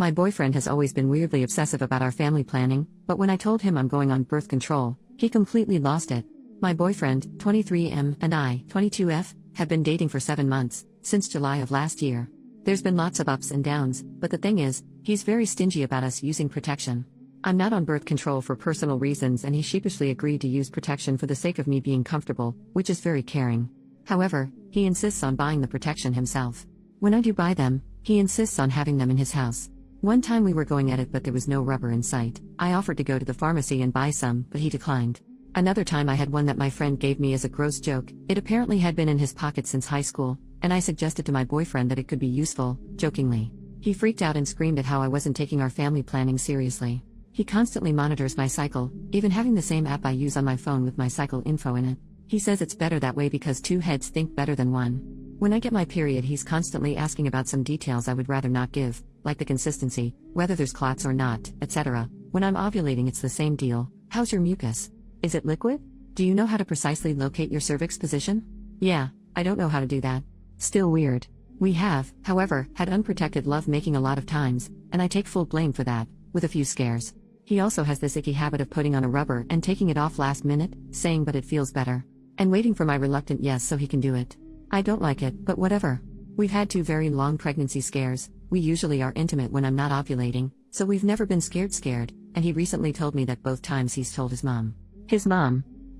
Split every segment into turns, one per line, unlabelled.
My boyfriend has always been weirdly obsessive about our family planning, but when I told him I'm going on birth control, he completely lost it. My boyfriend, 23M, and I, 22F, have been dating for 7 months, since July of last year. There's been lots of ups and downs, but the thing is, he's very stingy about us using protection. I'm not on birth control for personal reasons, and he sheepishly agreed to use protection for the sake of me being comfortable, which is very caring. However, he insists on buying the protection himself. When I do buy them, he insists on having them in his house. One time we were going at it but there was no rubber in sight. I offered to go to the pharmacy and buy some, but he declined. Another time I had one that my friend gave me as a gross joke. It apparently had been in his pocket since high school, and I suggested to my boyfriend that it could be useful, jokingly. He freaked out and screamed at how I wasn't taking our family planning seriously. He constantly monitors my cycle, even having the same app I use on my phone with my cycle info in it. He says it's better that way because 2 heads think better than 1. When I get my period, he's constantly asking about some details I would rather not give, like the consistency, whether there's clots or not, etc. When I'm ovulating, it's the same deal. How's your mucus? Is it liquid? Do you know how to precisely locate your cervix position? Yeah, I don't know how to do that. Still weird. We have, however, had unprotected love making a lot of times, and I take full blame for that, with a few scares. He also has this icky habit of putting on a rubber and taking it off last minute, saying but it feels better. And waiting for my reluctant yes so he can do it. I don't like it, but whatever. We've had 2 very long pregnancy scares. We usually are intimate when I'm not ovulating, so we've never been scared, and he recently told me that both times he's told his mom,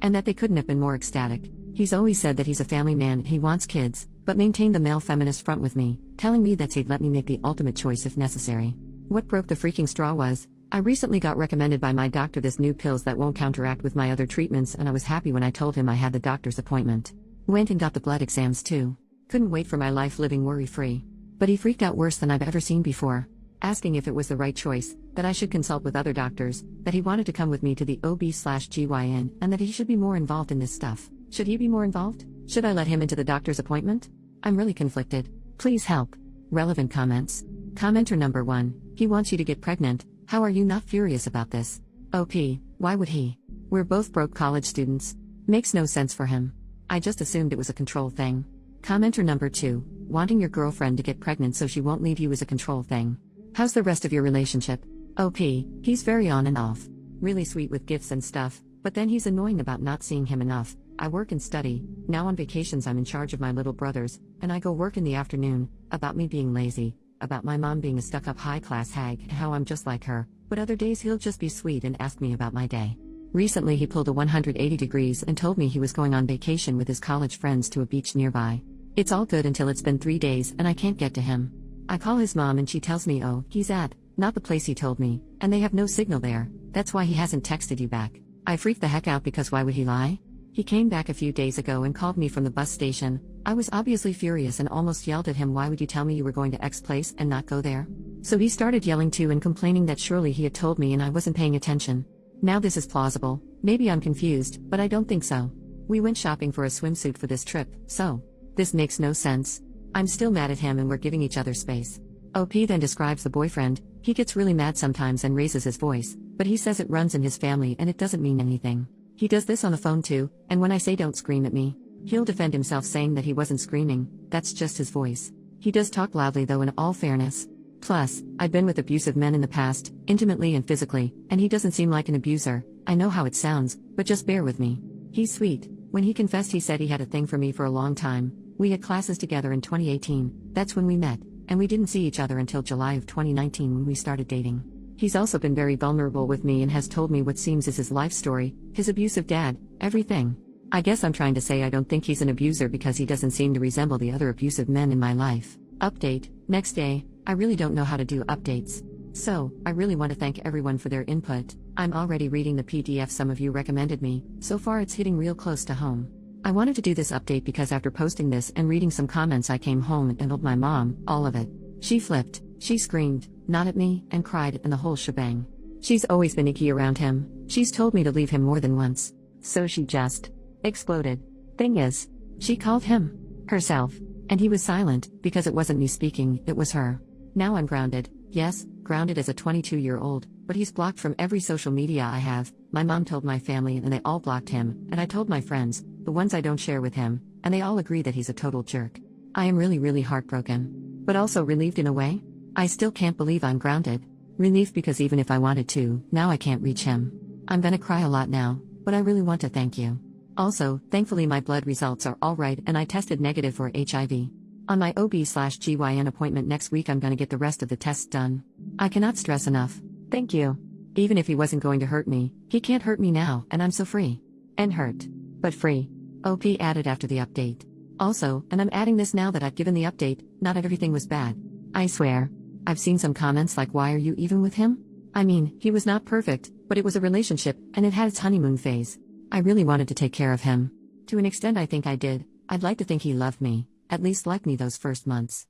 and that they couldn't have been more ecstatic. He's always said that he's a family man and he wants kids, but maintained the male feminist front with me, telling me that he'd let me make the ultimate choice if necessary. What broke the freaking straw was, I recently got recommended by my doctor this new pills that won't counteract with my other treatments, and I was happy when I told him I had the doctor's appointment. Went and got the blood exams too. Couldn't wait for my life living worry-free. But he freaked out worse than I've ever seen before, asking if it was the right choice, that I should consult with other doctors, that he wanted to come with me to the OB/GYN, and that he should be more involved in this stuff. Should he be more involved? Should I let him into the doctor's appointment? I'm really conflicted. Please help. Relevant comments. Commenter number 1, he wants you to get pregnant. How are you not furious about this? OP, why would he? We're both broke college students. Makes no sense for him. I just assumed it was a control thing. Commenter number 2, wanting your girlfriend to get pregnant so she won't leave you is a control thing. How's the rest of your relationship? OP, he's very on and off. Really sweet with gifts and stuff, but then he's annoying about not seeing him enough. I work and study. Now on vacations I'm in charge of my little brothers, and I go work in the afternoon. About me being lazy, about my mom being a stuck-up high-class hag and how I'm just like her, but other days he'll just be sweet and ask me about my day. Recently he pulled a 180 degrees and told me he was going on vacation with his college friends to a beach nearby. It's all good until it's been 3 days and I can't get to him. I call his mom and she tells me he's at, not the place he told me, and they have no signal there. That's why he hasn't texted you back. I freaked the heck out because why would he lie? He came back a few days ago and called me from the bus station. I was obviously furious and almost yelled at him, why would you tell me you were going to X place and not go there? So he started yelling too and complaining that surely he had told me and I wasn't paying attention. Now this is plausible. Maybe I'm confused, but I don't think so. We went shopping for a swimsuit for this trip, so this makes no sense. I'm still mad at him and we're giving each other space. OP then describes the boyfriend. He gets really mad sometimes and raises his voice, but he says it runs in his family and it doesn't mean anything. He does this on the phone too, and when I say don't scream at me, he'll defend himself saying that he wasn't screaming, that's just his voice. He does talk loudly though, in all fairness. Plus, I've been with abusive men in the past, intimately and physically, and he doesn't seem like an abuser. I know how it sounds, but just bear with me. He's sweet. When he confessed, he said he had a thing for me for a long time. We had classes together in 2018, that's when we met, and we didn't see each other until July of 2019 when we started dating. He's also been very vulnerable with me and has told me what seems is his life story, his abusive dad, everything. I guess I'm trying to say I don't think he's an abuser because he doesn't seem to resemble the other abusive men in my life. Update, next day. I really don't know how to do updates. So, I really want to thank everyone for their input. I'm already reading the PDF some of you recommended me. So far it's hitting real close to home. I wanted to do this update because after posting this and reading some comments I came home and told my mom, all of it. She flipped, she screamed, not at me, and cried, and the whole shebang. She's always been icky around him. She's told me to leave him more than once. So she just exploded. Thing is, she called him herself, and he was silent, because it wasn't me speaking, it was her. Now I'm grounded. Yes, grounded as a 22-year-old, but he's blocked from every social media I have. My mom told my family and they all blocked him, and I told my friends, the ones I don't share with him, and they all agree that he's a total jerk. I am really heartbroken. But also relieved in a way. I still can't believe I'm grounded. Relief because even if I wanted to, now I can't reach him. I'm gonna cry a lot now, but I really want to thank you. Also, thankfully my blood results are alright and I tested negative for HIV. On my OB/GYN appointment next week I'm gonna get the rest of the tests done. I cannot stress enough. Thank you. Even if he wasn't going to hurt me, he can't hurt me now, and I'm so free. And hurt. But free. OP added after the update. Also, and I'm adding this now that I've given the update, not everything was bad. I swear. I've seen some comments like, why are you even with him? I mean, he was not perfect, but it was a relationship, and it had its honeymoon phase. I really wanted to take care of him. To an extent I think I did. I'd like to think he loved me, at least liked me those first months.